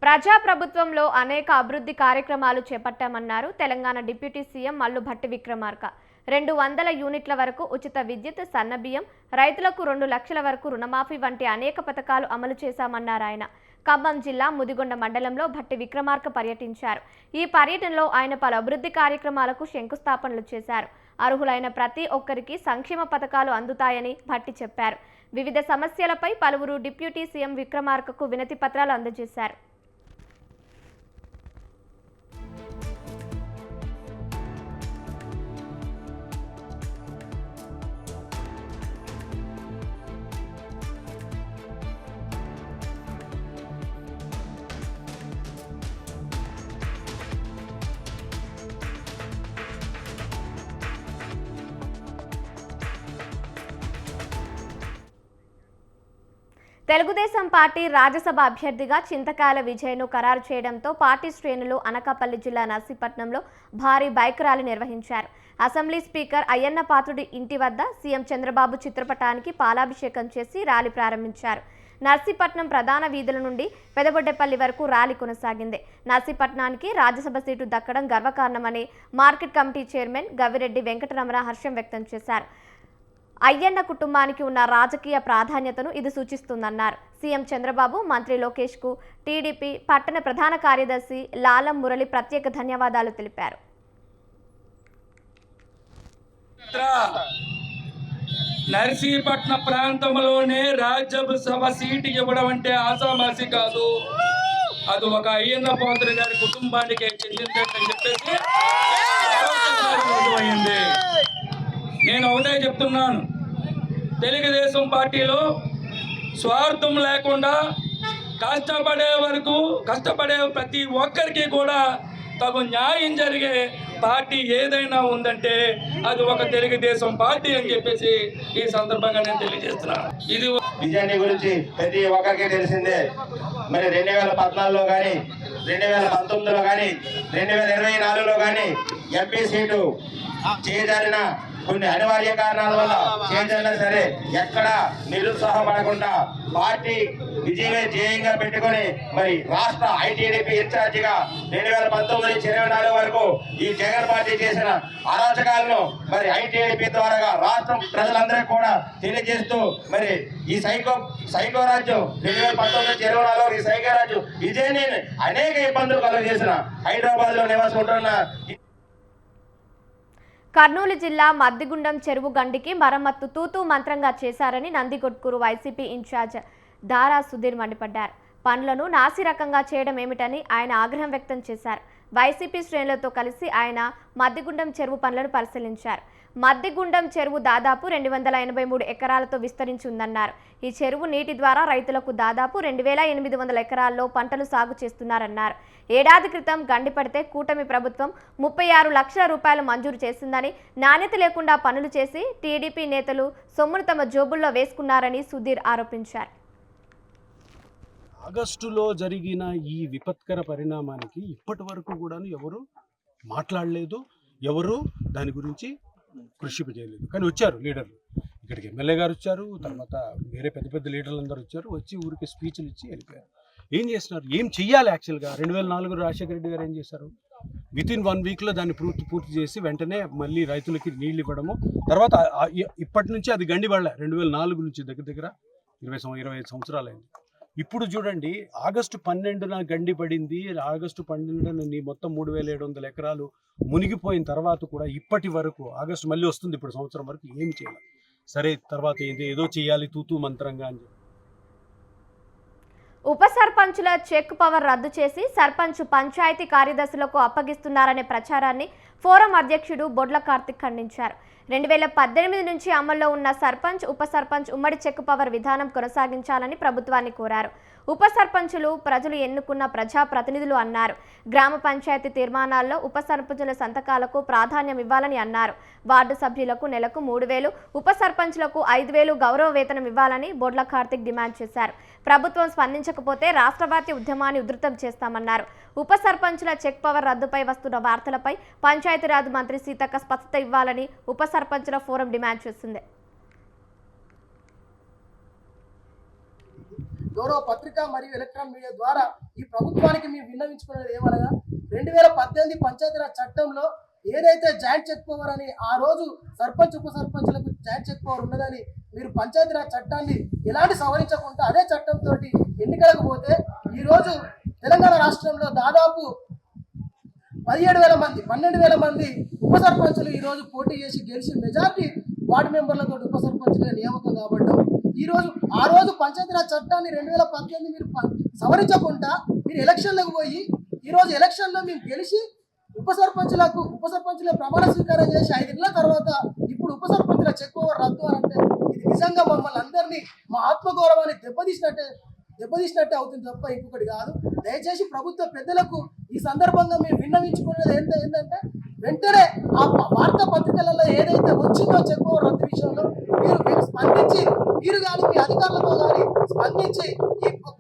ప్రజాప్రభుత్వంలో అనేక అభివృద్ధి కార్యక్రమాలు చేపట్టామన్నారు తెలంగాణ డిప్యూటీ సీఎం మల్లు భట్టి విక్రమార్క. 200 యూనిట్ల వరకు ఉచిత విద్యుత్, సన్నబియ్యం, రైతులకు 2 లక్షల వరకు రుణమాఫీ వంటి అనేక పథకాలు అమలు చేశామన్నారు ఆయన. ఖమ్మం జిల్లా ముదిగొండ మండలంలో భట్టి విక్రమార్క పర్యటించారు. ఈ పర్యటనలో ఆయన పలు అభివృద్ధి కార్యక్రమాలకు శంకుస్థాపనలు చేశారు. అర్హులైన ప్రతి ఒక్కరికి సంక్షేమ పథకాలు అందుతాయని భట్టి చెప్పారు. వివిధ సమస్యలపై పలువురు డిప్యూటీ సీఎం విక్రమార్కకు వినతి పత్రాలు అందజేశారు. తెలుగుదేశం పార్టీ రాజ్యసభ అభ్యర్థిగా చింతకాయల విజయ్ను ఖరారు చేయడంతో పార్టీ శ్రేణులు అనకాపల్లి జిల్లా నర్సీపట్నంలో భారీ బైక్ ర్యాలీ నిర్వహించారు. అసెంబ్లీ స్పీకర్ అయ్యన్న పాత్రుడి ఇంటి వద్ద సీఎం చంద్రబాబు చిత్రపటానికి పాలాభిషేకం చేసి ర్యాలీ ప్రారంభించారు. నర్సీపట్నం ప్రధాన వీధుల నుండి పెదబొడ్డేపల్లి వరకు ర్యాలీ కొనసాగింది. నర్సీపట్నానికి రాజ్యసభ సీటు దక్కడం గర్వకారణమని market committee chairman Gavireddy Venkataramana హర్షం వ్యక్తం చేశారు. అయ్యన్న కుటుంబానికి ఉన్న రాజకీయ ప్రాధాన్యతను ఇది సూచిస్తుందన్నారు. సీఎం చంద్రబాబు, మంత్రి లోకేష్ కు టీడీపీ పట్టణ ప్రధాన కార్యదర్శి లాలం మురళి ప్రత్యేక ధన్యవాదాలు తెలిపారు. నర్సీపట్నం ప్రాంతంలోనే రాజ్యసభ సీటు ఇవ్వడం అంటే ఆసామాసి కాదు. అది ఒక అయ్యన్న పాత్ర గారి కుటుంబానికి చెందిందని చెప్పేసి అయింది. నేను ఒకటే చెప్తున్నాను, తెలుగుదేశం పార్టీలో స్వార్థం లేకుండా కష్టపడే ప్రతి ఒక్కరికి కూడా తగు న్యాయం జరిగే పార్టీ ఏదైనా ఉందంటే అది ఒక తెలుగుదేశం పార్టీ అని చెప్పేసి ఈ సందర్భంగా నేను తెలియజేస్తున్నాను. ఇది విజయాన్ని గురించి ప్రతి ఒక్కరికి తెలిసిందే. మరి 2014లో కానీ, 2019లో కానీ, 2024లో కానీ ఎంపీ సీటు చేయజారిన కొన్ని అనివార్య కారణాల వల్ల చేయాలన్నా సరే ఎక్కడ నిరుత్సాహపడకుండా పార్టీ విజయమే ధ్యేయంగా పెట్టుకుని మరి రాష్ట్ర ఐటీడీపీ ఇన్ఛార్జిగా 2019 నుంచి 2024 వరకు ఈ జగన్ పార్టీ చేసిన అరాచకాలను మరి ఐటీడీపీ ద్వారా రాష్ట్రం ప్రజలందరికీ కూడా తెలియజేస్తూ మరి ఈ సైకో రాజ్యం 2019 నుంచి 2024 ఈ సైకో రాజ్యం విజయని అనేక ఇబ్బందులు కలుగజేసిన హైదరాబాద్ లో నివాసం కర్నూలు జిల్లా మద్దిగుండం చెరువు గండికి మరమ్మత్తు తూతూ మంత్రంగా చేశారని నందికొట్కూరు వైసీపీ ఇన్ఛార్జ్ దారా సుధీర్ మండిపడ్డారు. పనులను నాసిరకంగా చేయడం ఏమిటని ఆయన ఆగ్రహం వ్యక్తం చేశారు. వైసీపీ శ్రేణులతో కలిసి ఆయన మద్దిగుండం చెరువు పనులను పరిశీలించారు. మద్దిగుండం చెరువు దాదాపు 283 ఎకరాలతో విస్తరించి ఉందన్నారు. ఈ చెరువు నీటి ద్వారా రైతులకు దాదాపు 2800 ఎకరాల్లో పంటలు సాగు చేస్తున్నారన్నారు. ఏడాది క్రితం గండిపడితే కూటమి ప్రభుత్వం 36 లక్షల రూపాయలు మంజూరు చేసిందని, నాణ్యత లేకుండా పనులు చేసి టీడీపీ నేతలు సొమ్మును తమ జోబుల్లో వేసుకున్నారని సుధీర్ ఆరోపించారు. ఆగస్టులో జరిగిన ఈ విపత్కర పరిణామానికి ఇప్పటి వరకు కూడా ఎవరు మాట్లాడలేదు, ఎవరు దాని గురించి కృషి చేయలేదు. కానీ వచ్చారు లీడర్లు, ఇక్కడికి ఎమ్మెల్యే గారు వచ్చారు, తర్వాత వేరే పెద్ద పెద్ద లీడర్లు అందరూ వచ్చారు, వచ్చి ఊరికి స్పీచ్లు ఇచ్చి వెళ్ళిపోయారు. ఏం చేస్తున్నారు, ఏం చెయ్యాలి? యాక్చువల్గా 2004 రాజశేఖర రెడ్డి గారు ఏం చేశారు, వితిన్ 1 వీక్లో దాన్ని పూర్తి చేసి వెంటనే మళ్ళీ రైతులకి నీళ్ళు ఇవ్వడము. తర్వాత ఇప్పటి నుంచి అది గండిపడలే. 2004 నుంచి దగ్గర 25 సంవత్సరాలు అయింది. ఇప్పుడు చూడండి, ఆగస్టు 12న గండి పడింది. ఆగస్టు 12న మొత్తం 3700 ఎకరాలు మునిగిపోయిన తర్వాత కూడా ఇప్పటి వరకు ఆగస్టు మళ్ళీ వస్తుంది, ఇప్పుడు సంవత్సరం వరకు ఏమి చేయాలి? సరే, తర్వాత ఏదో చేయాలి తూతూ మంత్రంగా అని. ఉప సర్పంచుల చెక్ పవర్ రద్దు చేసి సర్పంచ్ పంచాయతీ కార్యదర్శులకు అప్పగిస్తున్నారనే ప్రచారాన్ని ఫోరం అధ్యక్షుడు బొడ్ల కార్తిక్ ఖండించారు. 2018 నుంచి అమల్లో ఉన్న సర్పంచ్, ఉప సర్పంచ్ ఉమ్మడి చెక్ పవర్ విధానం కొనసాగించాలని ప్రభుత్వాన్ని కోరారు. ఉప సర్పంచులు ప్రజలు ఎన్నుకున్న ప్రజాప్రతినిధులు అన్నారు. గ్రామ పంచాయతీ తీర్మానాల్లో ఉప సర్పంచుల సంతకాలకు ప్రాధాన్యం ఇవ్వాలని అన్నారు. వార్డు సభ్యులకు నెలకు 3000, ఉప సర్పంచ్లకు 5000 గౌరవ వేతనం ఇవ్వాలని బొడ్ల కార్తిక్ డిమాండ్ చేశారు. ప్రభుత్వం స్పందించకపోతే రాష్ట్రవ్యాప్త ఉద్యమాన్ని ఉధృతం చేస్తామన్నారు. ఉప సర్పంచుల చెక్ పవర్ రద్దుపై వస్తున్న వార్తలపై పంచాయతీరాజ్ మంత్రి సీతక్క స్పష్టత ఇవ్వాలని ఉప సర్పంచుల ఫోరం డిమాండ్ చేసింది. గౌరవ పత్రికా మరియు ఎలక్ట్రానిక్ మీడియా ద్వారా ఈ ప్రభుత్వానికి మేము విన్నవించుకునేది ఏమనగా 2018 పంచాయతీరాజ్ చట్టంలో ఏదైతే జాయింట్ చెక్ పవర్ అని ఆ రోజు సర్పంచ్ ఉప సర్పంచ్లకు జాయింట్ చెక్ పవర్ ఉన్నదని మీరు పంచాయతీరాజ్ చట్టాన్ని ఎలాంటి సవరించకుండా అదే చట్టంతో ఎన్నికలకు పోతే ఈరోజు తెలంగాణ రాష్ట్రంలో దాదాపు 12,000 మంది ఉప సర్పంచులు ఈరోజు పోటీ చేసి గెలిచి మెజార్టీ వార్డు మెంబర్లతో ఉప సర్పంచులుగా నియామకం కాబడ్డాం. ఆ రోజు పంచాయతీరాజ్ చట్టాన్ని 2018 మీరు సవరించకుండా మీరు ఎలక్షన్లకు పోయి ఈరోజు ఎలక్షన్లో మేము గెలిచి ఉప సర్పంచుల ప్రమాణ స్వీకారం చేసి 5 ఏళ్ల తర్వాత ఇప్పుడు ఉప సర్పంచుల చెక్ పవర్ రద్దు అని అంటే ఇది నిజంగా మమ్మల్ని అందరినీ మా ఆత్మగౌరవాన్ని దెబ్బతీసినట్టే అవుతుంది తప్ప ఇంకొకటి కాదు. దయచేసి ప్రభుత్వ పెద్దలకు ఈ సందర్భంగా మేము విన్నవించుకునేది ఏంటంటే వెంటనే ఆ వార్తా పత్రికలలో ఏదైతే వచ్చిందో చెక్ పవర్ రద్దు విషయంలో మీరు స్పందించి మీరు కానీ మీ అధికారులతో కానీ స్పందించి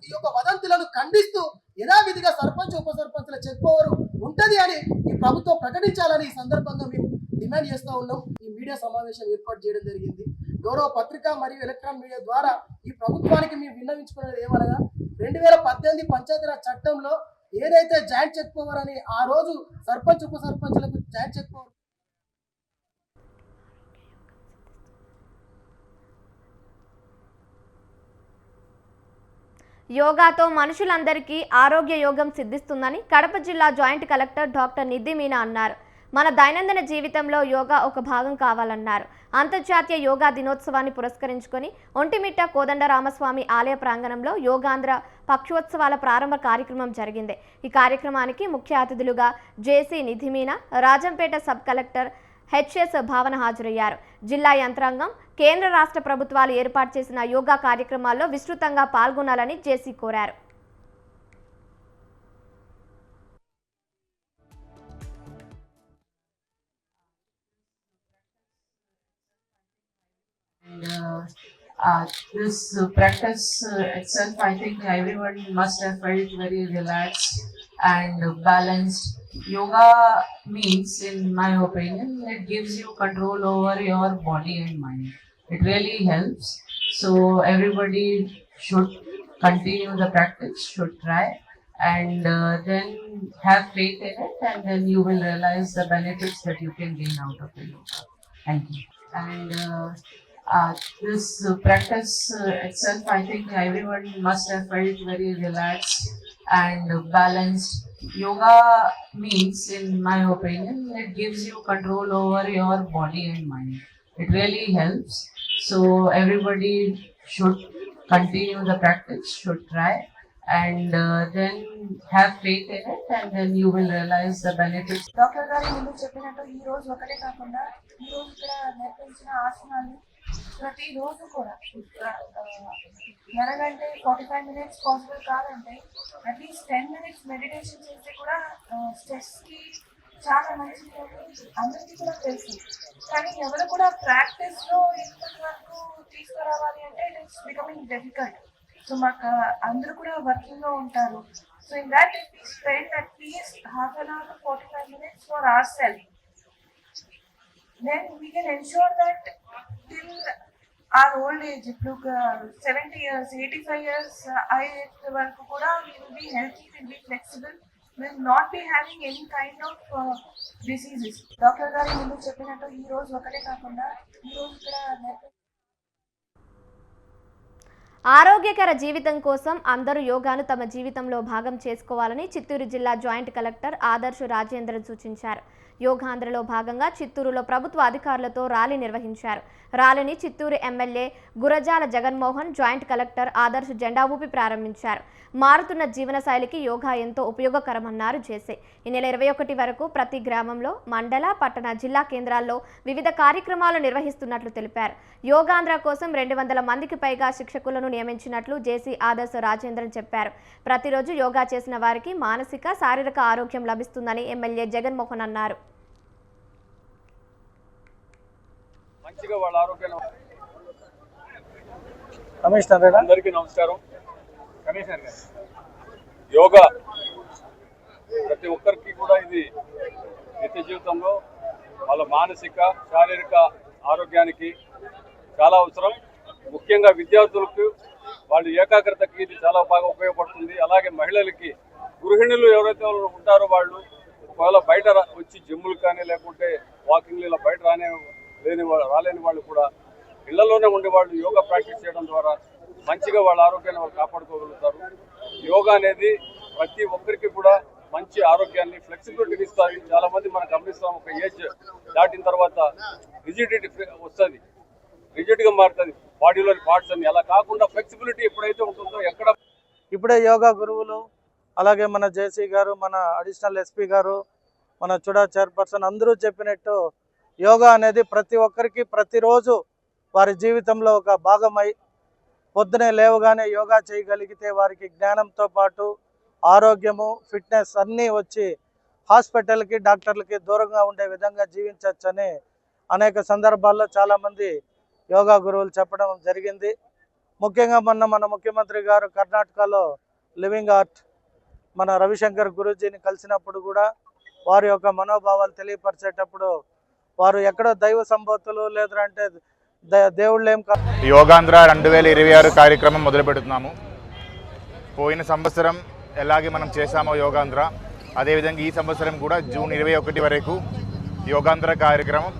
ఈ యొక్క వదంతులను ఖండిస్తూ యథావిధిగా సర్పంచ్ ఉప సర్పంచుల చెక్ పవర్ ఉంటది అని ఈ ప్రభుత్వం ప్రకటించాలని ఈ సందర్భంగా మేము డిమాండ్ చేస్తూ ఉన్నాం. ఈ మీడియా సమావేశం ఏర్పాటు చేయడం జరిగింది. గౌరవ పత్రికా మరియు ఎలక్ట్రానిక్ మీడియా ద్వారా ఈ ప్రభుత్వానికి మేము విన్నవించుకునేది ఏమనగా 2018 పంచాయతీరాజ్ చట్టంలో ఏదైతే జాయింట్ చెక్ పవర్ అని ఆ రోజు సర్పంచ్ ఉప సర్పంచ్లకు జాయింట్ చెక్ పవర్ యోగాతో మనుషులందరికీ ఆరోగ్య యోగం సిద్ధిస్తుందని కడప జిల్లా జాయింట్ కలెక్టర్ డాక్టర్ నిధి మీనా అన్నారు. మన దైనందిన జీవితంలో యోగా ఒక భాగం కావాలన్నారు. అంతర్జాతీయ యోగా దినోత్సవాన్ని పురస్కరించుకొని ఒంటిమిట్ట కోదండరామస్వామి ఆలయ ప్రాంగణంలో యోగాంధ్ర పక్షోత్సవాల ప్రారంభ కార్యక్రమం జరిగింది. ఈ కార్యక్రమానికి ముఖ్య అతిథులుగా JC Nidhi Meena, Rajampet sub collector HS Bhavana హాజరయ్యారు. జిల్లా యంత్రాంగం, కేంద్ర రాష్ట్ర ప్రభుత్వాలు ఏర్పాటు చేసిన యోగా కార్యక్రమాల్లో విస్తృతంగా పాల్గొనాలని జేసీ కోరారు. This practice itself, I think everyone must have felt very relaxed and balanced. Yoga means, in my opinion, it gives you control over your body and mind. It really helps. So everybody should continue the practice, should try, and then have faith in it, and then you will realize the benefits that you can gain out of the yoga. Thank you. And this practice itself, I think everyone must have felt very relaxed and balanced. Yoga means, in my opinion, it gives you control over your body and mind. It really helps. So everybody should continue the practice, should try, and then have faith in it, and then you will realize the benefits. Doctor గారు ముందు చెప్పినట్టు ఈ రోజు ఒకటే కాకుండా ఈ రోజు ఇక్కడ నేర్పించిన ఆసనాలు ప్రతిరోజు కూడా ఎలాగంటే 45 minutes పాసిబుల్ కాదంటే అట్లీస్ట్ 10 minutes మెడిటేషన్ చేస్తే కూడా స్ట్రెస్కి చాలా మంచిది అందరికీ కూడా తెలుసు. కానీ ఎవరు కూడా ప్రాక్టీస్లో ఇంతటి వరకు తీసుకురావాలి అంటే it is becoming difficult. So మాకు అందరూ కూడా వర్కింగ్లో ఉంటారు. So in that it we spend at least half an hour to 45 minutes for ourselves. Then we can ensure that till our old age, ఇప్పుడు 70 years, 85 years అయ్యేంత వరకు కూడా we will be healthy, will be flexible, will not be having any kind of diseases. Doctor గారు ముందు చెప్పినట్టు ఈ రోజు ఒకటే కాకుండా ఈ రోజు ఇక్కడ ఆరోగ్యకర జీవితం కోసం అందరూ యోగాను తమ జీవితంలో భాగం చేసుకోవాలని చిత్తూరు జిల్లా జాయింట్ కలెక్టర్ ఆదర్శ్ రాజేంద్రన్ సూచించారు. యోగాంధ్రలో భాగంగా చిత్తూరులో ప్రభుత్వ అధికారులతో ర్యాలీ నిర్వహించారు. ర్యాలీని Chittoor MLA Gurajala Jaganmohan, joint collector Adarsh జెండా ఊపి ప్రారంభించారు. మారుతున్న జీవనశైలికి యోగా ఎంతో ఉపయోగకరమన్నారు జేసీ. ఈ నెల 21 వరకు ప్రతి గ్రామంలో, మండల, పట్టణ, జిల్లా కేంద్రాల్లో వివిధ కార్యక్రమాలు నిర్వహిస్తున్నట్లు తెలిపారు. యోగాంధ్ర కోసం 200 మందికి పైగా శిక్షకులను నియమించినట్లు జేసీ ఆదర్శ్ రాజేంద్రన్ చెప్పారు. ప్రతిరోజు యోగా చేసిన వారికి మానసిక, శారీరక ఆరోగ్యం లభిస్తుందని ఎమ్మెల్యే జగన్మోహన్ అన్నారు. అందరికీ నమస్కారం. కమిషనర్ గారు, యోగా ప్రతి ఒక్కరికి కూడా ఇది నిత్య జీవితంలో వాళ్ళ మానసిక, శారీరక ఆరోగ్యానికి చాలా అవసరం. ముఖ్యంగా విద్యార్థులకు వాళ్ళు ఏకాగ్రతకి ఇది చాలా బాగా ఉపయోగపడుతుంది. అలాగే మహిళలకి గృహిణులు ఎవరైతే ఉంటారో వాళ్ళు ఒకవేళ బయట వచ్చి జిమ్ములు కానీ లేకుంటే వాకింగ్లు ఇలా బయట రాలేని వాళ్ళు కూడా ఇళ్లలోనే ఉండే వాళ్ళు యోగా ప్రాక్టీస్ చేయడం ద్వారా మంచిగా వాళ్ళ ఆరోగ్యాన్ని వాళ్ళు కాపాడుకోగలుగుతారు. యోగా అనేది ప్రతి ఒక్కరికి కూడా మంచి ఆరోగ్యాన్ని ఫ్లెక్సిబిలిటీని ఇస్తుంది. చాలా మంది మనం గమనిస్తాం, ఒక ఏజ్ దాటిన తర్వాత రిజిడిటీ వస్తుంది, రిజిడ్గా మారుతుంది బాడీలోని పార్ట్స్ అన్ని. అలా కాకుండా ఫ్లెక్సిబిలిటీ ఎప్పుడైతే ఉంటుందో ఎక్కడ ఇప్పుడే యోగా గురువులు అలాగే మన జేసీ గారు, మన అడిషనల్ ఎస్పీ గారు, మన చుడా చైర్పర్సన్ అందరూ చెప్పినట్టు యోగా అనేది ప్రతి ఒక్కరికి ప్రతిరోజు వారి జీవితంలో ఒక భాగమై పొద్దునే లేవగానే యోగా చేయగలిగితే వారికి జ్ఞానంతో పాటు ఆరోగ్యము, ఫిట్నెస్ అన్నీ వచ్చి హాస్పిటల్కి, డాక్టర్లకి దూరంగా ఉండే విధంగా జీవించవచ్చని అనేక సందర్భాల్లో చాలామంది యోగా గురువులు చెప్పడం జరిగింది. ముఖ్యంగా మన ముఖ్యమంత్రి గారు కర్ణాటకలో లివింగ్ ఆర్ట్ మన రవిశంకర్ గురూజీని కలిసినప్పుడు కూడా వారి యొక్క మనోభావాలు తెలియపరిచేటప్పుడు వారు ఎక్కడో దైవ సంబోతులు లేదంటే దేవుళ్ళు ఏం కాదు. యోగాంధ్ర 2026 కార్యక్రమం మొదలు పెడుతున్నాము. పోయిన సంవత్సరం ఎలాగే మనం చేశామో యోగాంధ్ర, అదేవిధంగా ఈ సంవత్సరం కూడా జూన్ 21 వరకు యోగాంధ్ర కార్యక్రమం.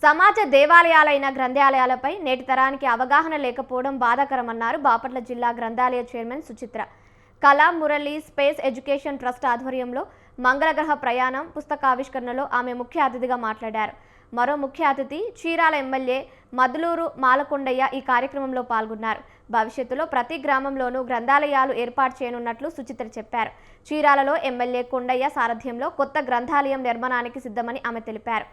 సమాజ దేవాలయాలైన గ్రంథాలయాలపై నేటి తరానికి అవగాహన లేకపోవడం బాధాకరమన్నారు బాపట్ల జిల్లా గ్రంథాలయ చైర్మన్ సుచిత్ర. కళా మురళి స్పేస్ ఎడ్యుకేషన్ ట్రస్ట్ ఆధ్వర్యంలో మంగళగ్రహ ప్రయాణం పుస్తకావిష్కరణలో ఆమె ముఖ్య అతిథిగా మాట్లాడారు. మరో ముఖ్య అతిథి చీరాల ఎమ్మెల్యే మదులూరు మాలకొండయ్య ఈ కార్యక్రమంలో పాల్గొన్నారు. భవిష్యత్తులో ప్రతి గ్రామంలోనూ గ్రంథాలయాలు ఏర్పాటు చేయనున్నట్లు సుచిత్ర చెప్పారు. చీరాలలో ఎమ్మెల్యే కొండయ్య సారథ్యంలో కొత్త గ్రంథాలయం నిర్మాణానికి సిద్ధమని ఆమె తెలిపారు.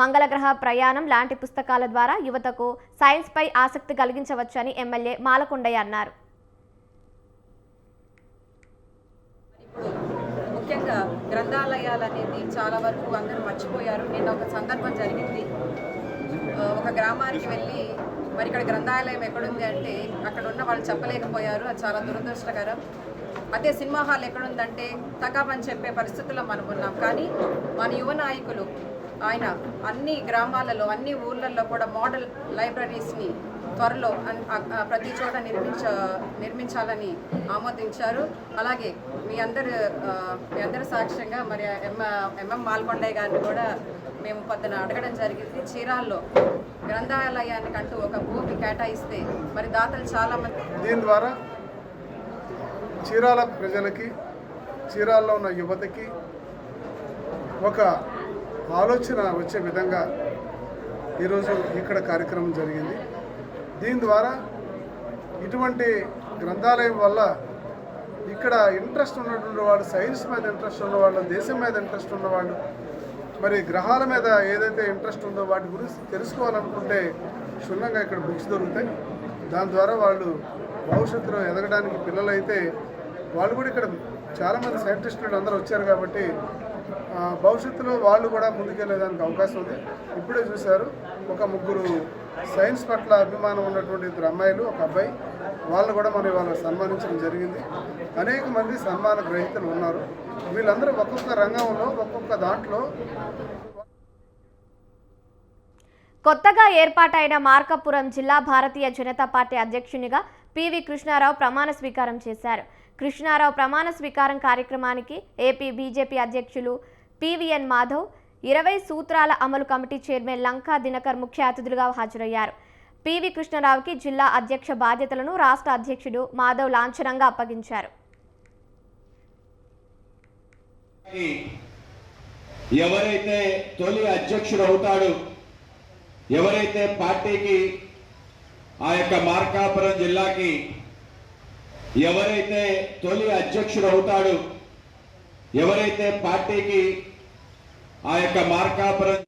మంగళగ్రహ ప్రయాణం లాంటి పుస్తకాల ద్వారా యువతకు సైన్స్పై ఆసక్తి కలిగించవచ్చని ఎమ్మెల్యే మాలకొండయ్య అన్నారు. ముఖ్యంగా గ్రంథాలయాలు అనేది చాలా వరకు అందరూ మర్చిపోయారు. నిన్న ఒక సందర్భం జరిగింది. ఒక గ్రామానికి వెళ్ళి మరి ఇక్కడ గ్రంథాలయం ఎక్కడుంది అంటే అక్కడ ఉన్న వాళ్ళు చెప్పలేకపోయారు. అది చాలా దురదృష్టకరం. అదే సినిమా హాల్ ఎక్కడుందంటే తకాబని చెప్పే పరిస్థితుల్లో మనం ఉన్నాం. కానీ మన యువ నాయకులు ఆయన అన్ని గ్రామాలలో, అన్ని ఊళ్ళల్లో కూడా మోడల్ లైబ్రరీస్ని త్వరలో ప్రతి చోట నిర్మించాలని ఆమోదించారు. అలాగే మీ అందరి సాక్ష్యంగా మరి ఎంఎం మాల్కొండయ్య గారిని కూడా మేము పొద్దున అడగడం జరిగింది. చీరాల్లో గ్రంథాలయానికి అంటూ ఒక భూమి కేటాయిస్తే మరి దాతలు చాలామంది. దీని ద్వారా చీరాల ప్రజలకి, చీరాల్లో ఉన్న యువతకి ఒక ఆలోచన వచ్చే విధంగా ఈరోజు ఇక్కడ కార్యక్రమం జరిగింది. దీని ద్వారా ఇటువంటి గ్రంథాలయం వల్ల ఇక్కడ ఇంట్రెస్ట్ ఉన్నటువంటి వాళ్ళు, సైన్స్ మీద ఇంట్రెస్ట్ ఉన్నవాళ్ళు, దేశం మీద ఇంట్రెస్ట్ ఉన్నవాళ్ళు, మరి గ్రహాల మీద ఏదైతే ఇంట్రెస్ట్ ఉందో వాటి గురించి తెలుసుకోవాలనుకుంటే క్షుణ్ణంగా ఇక్కడ బుక్స్ దొరుకుతాయి. దాని ద్వారా వాళ్ళు భవిష్యత్తులో ఎదగడానికి, పిల్లలైతే వాళ్ళు కూడా ఇక్కడ చాలామంది సైంటిస్టులు అందరూ వచ్చారు కాబట్టి భవిష్యత్తులో వాళ్ళు కూడా ముందుకెళ్ళేదానికి అవకాశం ఉంది. ఇప్పుడే చూశారు, ఒక 3 సైన్స్ పట్ల అభిమానం ఉన్నటువంటి 2 అమ్మాయిలు, 1 అబ్బాయి, వాళ్ళు కూడా మనం ఇవాళ సన్మానించడం జరిగింది. అనేక మంది సన్మాన గ్రహీతలు ఉన్నారు. వీళ్ళందరూ ఒక్కొక్క రంగంలో, ఒక్కొక్క దాంట్లో. కొత్తగా ఏర్పాటైన మార్కాపురం జిల్లా భారతీయ జనతా పార్టీ అధ్యక్షునిగా పివి కృష్ణారావు ప్రమాణ స్వీకారం చేశారు. కృష్ణారావు ప్రమాణ స్వీకారం కార్యక్రమానికి ఏపీ బీజేపీ అధ్యక్షులు పివిఎన్ మాధవ్, 20 సూత్రాల అమలు కమిటీ చైర్మన్ లంకా దినకర్ ముఖ్య అతిథులుగా హాజరయ్యారు. పివి కృష్ణారావుకి జిల్లా అధ్యక్ష బాధ్యతలను రాష్ట్ర అధ్యక్షుడు మాధవ్ లాంఛనంగా అప్పగించారు. ఎవరైతే తొలి అధ్యక్షుడు అవుతాడు, ఎవరైతే పార్టీకి ఆ యొక్క మార్కాపురం జిల్లాకి ఎవరైతే తొలి అధ్యక్షుడు అవుతాడు, ఎవరైతే పార్టీకి ఆ యొక్క మార్కాపురం.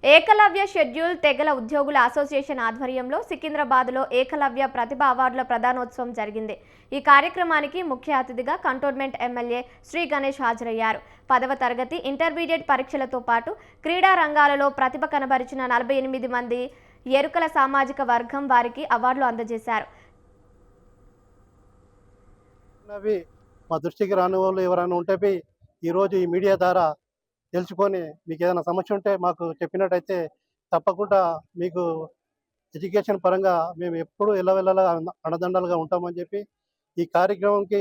ఏకలవ్య షెడ్యూల్ తెగల ఉద్యోగుల అసోసియేషన్ ఆధ్వర్యంలో సికింద్రాబాద్లో ఏకలవ్య ప్రతిభ అవార్డుల ప్రదానోత్సవం జరిగింది. ఈ కార్యక్రమానికి ముఖ్య అతిథిగా కంటోన్మెంట్ ఎమ్మెల్యే శ్రీ గణేష్ హాజరయ్యారు. 10వ తరగతి ఇంటర్మీడియట్ పరీక్షలతో పాటు క్రీడా రంగాలలో ప్రతిభ కనబరిచిన 48 మంది ఎరుకల సామాజిక వర్గం వారికి అవార్డులు అందజేశారు. మా దృష్టికి రాని వాళ్ళు ఎవరైనా ఉంటే ఈరోజు ఈ మీడియా ద్వారా తెలుసుకొని మీకు ఏదైనా సమస్య ఉంటే మాకు చెప్పినట్టయితే తప్పకుండా మీకు ఎడ్యుకేషన్ పరంగా మేము ఎప్పుడూ ఎల్లవెల్లలా అండదండలుగా ఉంటామని చెప్పి ఈ కార్యక్రమంకి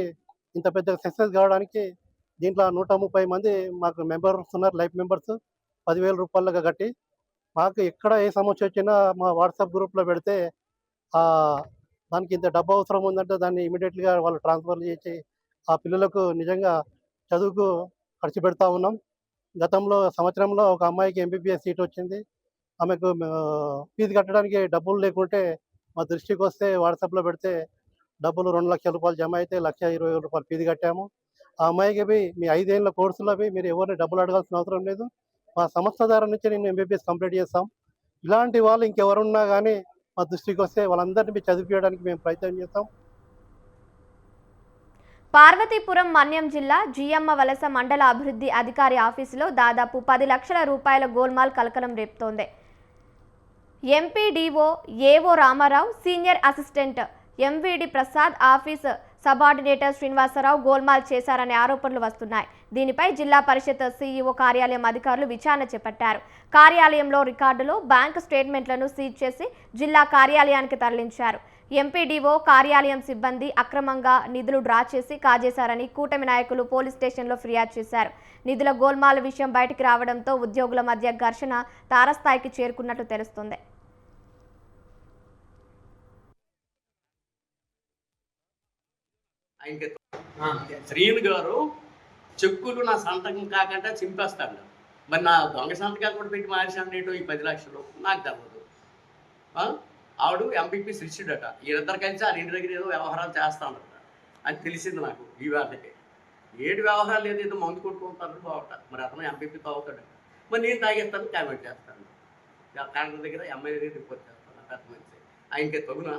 ఇంత పెద్ద సక్సెస్ కావడానికి దీంట్లో 130 మంది మాకు మెంబర్స్ ఉన్నారు, లైఫ్ మెంబర్స్. 10,000 రూపాయలుగా కట్టి మాకు ఎక్కడ ఏ సమస్య వచ్చినా మా వాట్సాప్ గ్రూప్లో పెడితే దానికి ఇంత డబ్బు అవసరం ఉందంటే దాన్ని ఇమీడియట్గా వాళ్ళు ట్రాన్స్ఫర్ చేసి ఆ పిల్లలకు నిజంగా చదువుకు ఖర్చు పెడతా ఉన్నాం. గతంలో సంవత్సరంలో ఒక అమ్మాయికి ఎంబీబీఎస్ సీట్ వచ్చింది. ఆమెకు ఫీజు కట్టడానికి డబ్బులు లేకుంటే మా దృష్టికి వస్తే వాట్సాప్లో పెడితే డబ్బులు 2 లక్షల రూపాయలు జమ అయితే 1,20,000 రూపాయలు ఫీజు కట్టాము. ఆ అమ్మాయికి మీ 5 ఏళ్ళ కోర్సులు మీరు ఎవరిని డబ్బులు అడగాల్సిన అవసరం లేదు, మా సంస్థ ద్వారా నుంచి నేను ఎంబీబీఎస్ కంప్లీట్ చేస్తాం. ఇలాంటి వాళ్ళు ఇంకెవరున్నా కానీ మా దృష్టికి వస్తే వాళ్ళందరినీ చదివించడానికి మేము ప్రయత్నం చేస్తాం. పార్వతీపురం మన్యం జిల్లా జియమ్మ వలస మండల అభివృద్ధి అధికారి ఆఫీసులో దాదాపు 10 లక్షల రూపాయల గోల్మాల్ కలకలం రేపుతోంది. MPDO AO Ramarao, senior assistant MVD Prasad, office subordinator Srinivasarao గోల్మాల్ చేశారనే ఆరోపణలు వస్తున్నాయి. దీనిపై జిల్లా పరిషత్ సీఈఓ కార్యాలయం అధికారులు విచారణ చేపట్టారు. కార్యాలయంలో రికార్డులు, బ్యాంకు స్టేట్మెంట్లను సీజ్ చేసి జిల్లా కార్యాలయానికి తరలించారు. ఎంపీడీఓ కార్యాలయం సిబ్బంది అక్రమంగా నిధులు డ్రా చేసి కాజేశారని కూటమి నాయకులు పోలీస్ స్టేషన్లో ఫిర్యాదు చేశారు. నిధుల గోల్మాల్ విషయం బయటికి రావడంతో ఉద్యోగుల మధ్య ఘర్షణ తారస్థాయికి చేరుకున్నట్లు తెలుస్తుంది. శ్రీను గారు చెక్కులు నా సంతకం కాకుండా చింపేస్తాడు. మరి నా దొంగ సంతకాలు కూడా పెట్టి మార్చాను ఏంటో ఈ 10 లక్షలు నాకు తెలియదు. ఆవిడ ఎంపీపీ శిష్యుడట, వీళ్ళిద్దరు కలిసి ఆ ఇంటి దగ్గర ఏదో వ్యవహారాలు చేస్తాడట అని తెలిసింది నాకు. ఈ వేళకి ఏడు వ్యవహారాలు ఏదో మందు కొట్టుకుంటారు బాగుంటారు. మరి అతను ఎంపీపీ తాగుతాడు, మరి నేను తాగేస్తాను, కామెంట్ చేస్తాను. కలెక్టర్ దగ్గర ఎమ్మెల్యే దగ్గర రిపోర్ట్ చేస్తాను. పెద్ద మనిషి ఆయనకే తగునా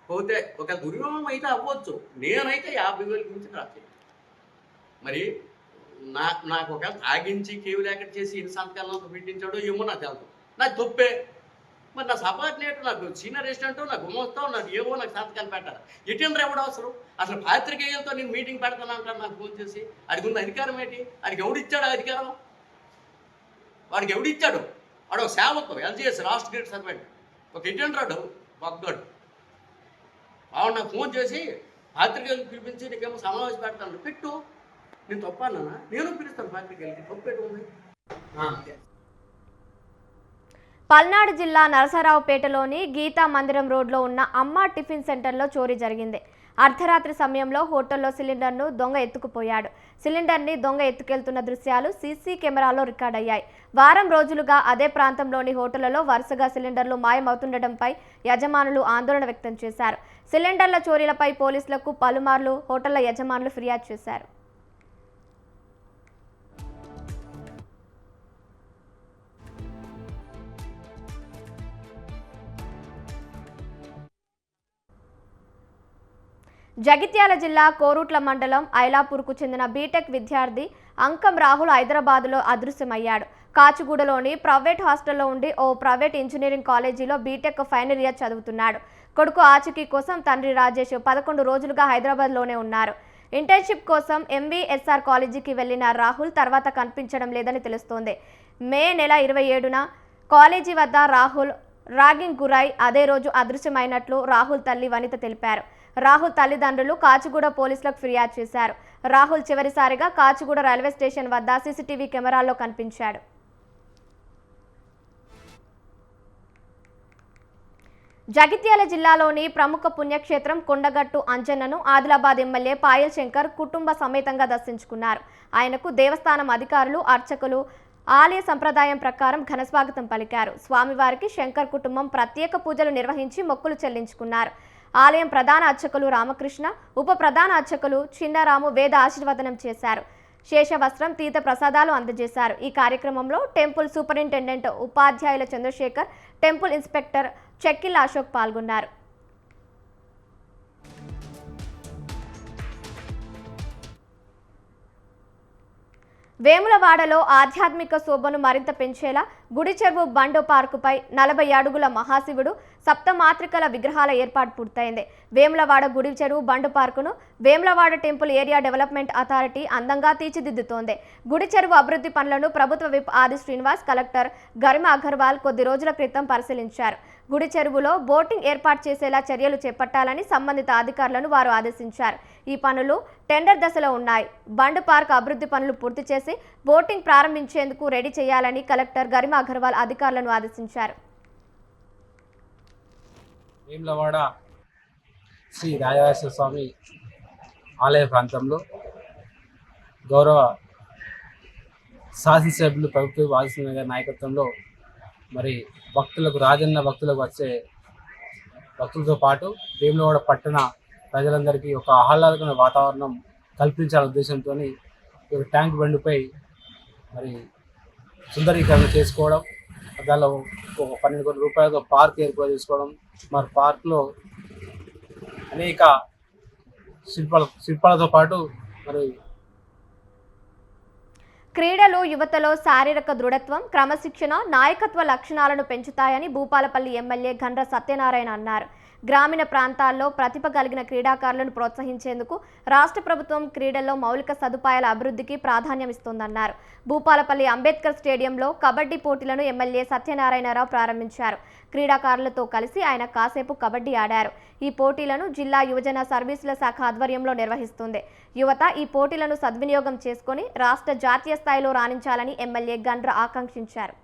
పోతే ఒక దుర్యోగం అయితే అవ్వచ్చు. నేనైతే 50,000 మించి రాలేదు. మరి నాకు ఒకవేళ తాగించి కేవలం ఎక్కడ చేసి ఇన్ని సంతకాలను పెట్టించాడో ఏమో నాకు తెలుసు. నాకు తప్పే. మరి నా సబార్డినేటర్, నాకు సీనియర్ అసిస్టెంట్, నాకు గుమస్తావు, నాకు ఏవో నాకు సంతకాలు పెట్టాలి. ఎటెండర్ ఎవడు అవసరం? అసలు పాత్రికేయులతో నేను మీటింగ్ పెడతాను అంటాను నాకు ఫోన్ చేసి. అడిగి ఉన్న అధికారం ఏంటి? వాడికి ఎవడిచ్చాడు అధికారం? వాడికి ఎవడిచ్చాడు? వాడు ఒక సేవకు ఎల్జీఎస్ రాష్ట్ర గ్రేడ్ సర్వెంట్, ఒక ఎటెండర్, వగ్గాడు. వాడు నాకు ఫోన్ చేసి పాత్రికేయులు పిలిపించి నీకేమో సమావేశం పెడతాను. పెట్టు. నేను తప్పన్నా? నేను పిలుస్తాను పాత్రికేయులకి. తప్పెట్టు ఉంది. పల్నాడు జిల్లా నరసరావుపేటలోని గీతా మందిరం రోడ్లో ఉన్న అమ్మ టిఫిన్ సెంటర్లో చోరీ జరిగింది. అర్ధరాత్రి సమయంలో హోటల్లో సిలిండర్ను దొంగ ఎత్తుకుపోయాడు. సిలిండర్ని దొంగ ఎత్తుకెళ్తున్న దృశ్యాలు సీసీ కెమెరాలో రికార్డయ్యాయి. వారం రోజులుగా అదే ప్రాంతంలోని హోటళ్లలో వరుసగా సిలిండర్లు మాయమవుతుండటంపై యజమానులు ఆందోళన వ్యక్తం చేశారు. సిలిండర్ల చోరీలపై పోలీసులకు పలుమార్లు హోటళ్ల యజమానులు ఫిర్యాదు చేశారు. జగిత్యాల జిల్లా కోరుట్ల మండలం ఐలాపూర్కు చెందిన బీటెక్ విద్యార్థి అంకం రాహుల్ హైదరాబాద్లో అదృశ్యమయ్యాడు. కాచిగూడలోని ప్రైవేట్ హాస్టల్లో ఉండి ఓ ప్రైవేట్ ఇంజనీరింగ్ కాలేజీలో బీటెక్ ఫైనల్ ఇయర్ చదువుతున్నాడు. కొడుకు ఆచూకీ కోసం తండ్రి రాజేష్ 11 రోజులుగా హైదరాబాద్లోనే ఉన్నారు. ఇంటర్న్షిప్ కోసం ఎంవీఎస్ఆర్ కాలేజీకి వెళ్లిన రాహుల్ తర్వాత కనిపించడం లేదని తెలుస్తోంది. మే నెల 27న కాలేజీ వద్ద రాహుల్ ర్యాగింగ్ గురై అదే రోజు అదృశ్యమైనట్లు రాహుల్ తల్లి వనిత తెలిపారు. రాహుల్ తల్లిదండ్రులు కాచిగూడ పోలీసులకు ఫిర్యాదు చేశారు. రాహుల్ చివరిసారిగా కాచిగూడ రైల్వే స్టేషన్ వద్ద సీసీటీవీ కెమెరాల్లో కనిపించాడు. జగిత్యాల జిల్లాలోని ప్రముఖ పుణ్యక్షేత్రం కొండగట్టు అంజన్నను ఆదిలాబాద్ ఎమ్మెల్యే పాయల్ శంకర్ కుటుంబ సమేతంగా దర్శించుకున్నారు. ఆయనకు దేవస్థానం అధికారులు, అర్చకులు ఆలయ సంప్రదాయం ప్రకారం ఘనస్వాగతం పలికారు. స్వామివారికి శంకర్ కుటుంబం ప్రత్యేక పూజలు నిర్వహించి మొక్కులు చెల్లించుకున్నారు. ఆలయం ప్రధాన అర్చకులు రామకృష్ణ, ఉప ప్రధాన అర్చకులు చిన్నరాము వేద ఆశీర్వదనం చేశారు. శేషవస్త్రం, తీర్థ ప్రసాదాలు అందజేశారు. ఈ కార్యక్రమంలో టెంపుల్ సూపరింటెండెంట్ ఉపాధ్యాయుల చంద్రశేఖర్, టెంపుల్ ఇన్స్పెక్టర్ చెక్కిల్ అశోక్ పాల్గొన్నారు. వేములవాడలో ఆధ్యాత్మిక శోభను మరింత పెంచేలా గుడి చెరువు బండో పార్కుపై 40 అడుగుల మహాశివుడు సప్తమాత్రికల విగ్రహాల ఏర్పాటు పూర్తయింది. వేములవాడ గుడి చెరువు బండు పార్కును Vemulawada temple area development authority అందంగా తీర్చిదిద్దుతోంది. గుడి చెరువు అభివృద్ధి పనులను ప్రభుత్వ విప్ ఆది శ్రీనివాస్, కలెక్టర్ గరిమ అగర్వాల్ కొద్ది రోజుల క్రితం పరిశీలించారు. గుడి చెరువులో బోటింగ్ ఏర్పాటు చేసేలా చర్యలు చేపట్టాలని సంబంధిత అధికారులను వారు ఆదేశించారు. ఈ పనులు టెండర్ దశలో ఉన్నాయి. బండు పార్క్ అభివృద్ధి పనులు పూర్తి చేసి బోటింగ్ ప్రారంభించేందుకు రెడీ చేయాలని కలెక్టర్ గరిమ అగర్వాల్ అధికారులను ఆదేశించారు. వేములవాడ శ్రీ రాజరాజేశ్వర స్వామి ఆలయ ప్రాంతంలో గౌరవ శాసనసభ్యులు ప్రభుత్వ వాజస్వామి గారి నాయకత్వంలో మరి భక్తులకు రాజన్న భక్తులకు వచ్చే భక్తులతో పాటు వేములవాడ పట్టణ ప్రజలందరికీ ఒక ఆహ్లాదకరమైన వాతావరణం కల్పించాలనే ఉద్దేశంతో ఒక ట్యాంక్ బండిపై మరి సుందరీకరణ చేసుకోవడం, దానిలో ఒక 12 కోట్ల రూపాయలతో పార్క్ ఏర్పాటు చేసుకోవడం, మరి పార్క్లో అనేక శిల్పాలతో పాటు మరి క్రీడలు యువతలో శారీరక దృఢత్వం, క్రమశిక్షణ, నాయకత్వ లక్షణాలను పెంచుతాయని భూపాలపల్లి ఎమ్మెల్యే గండ్ర సత్యనారాయణ అన్నారు. గ్రామీణ ప్రాంతాల్లో ప్రతిభ కలిగిన క్రీడాకారులను ప్రోత్సహించేందుకు రాష్ట్ర ప్రభుత్వం క్రీడల్లో మౌలిక సదుపాయాల అభివృద్ధికి ప్రాధాన్యమిస్తోందన్నారు. భూపాలపల్లి అంబేద్కర్ స్టేడియంలో కబడ్డీ పోటీలను ఎమ్మెల్యే సత్యనారాయణరావు ప్రారంభించారు. క్రీడాకారులతో కలిసి ఆయన కాసేపు కబడ్డీ ఆడారు. ఈ పోటీలను జిల్లా యువజన సర్వీసుల శాఖ ఆధ్వర్యంలో నిర్వహిస్తుంది. యువత ఈ పోటీలను సద్వినియోగం చేసుకుని రాష్ట్ర జాతీయ స్థాయిలో రాణించాలని ఎమ్మెల్యే గండ్ర ఆకాంక్షించారు.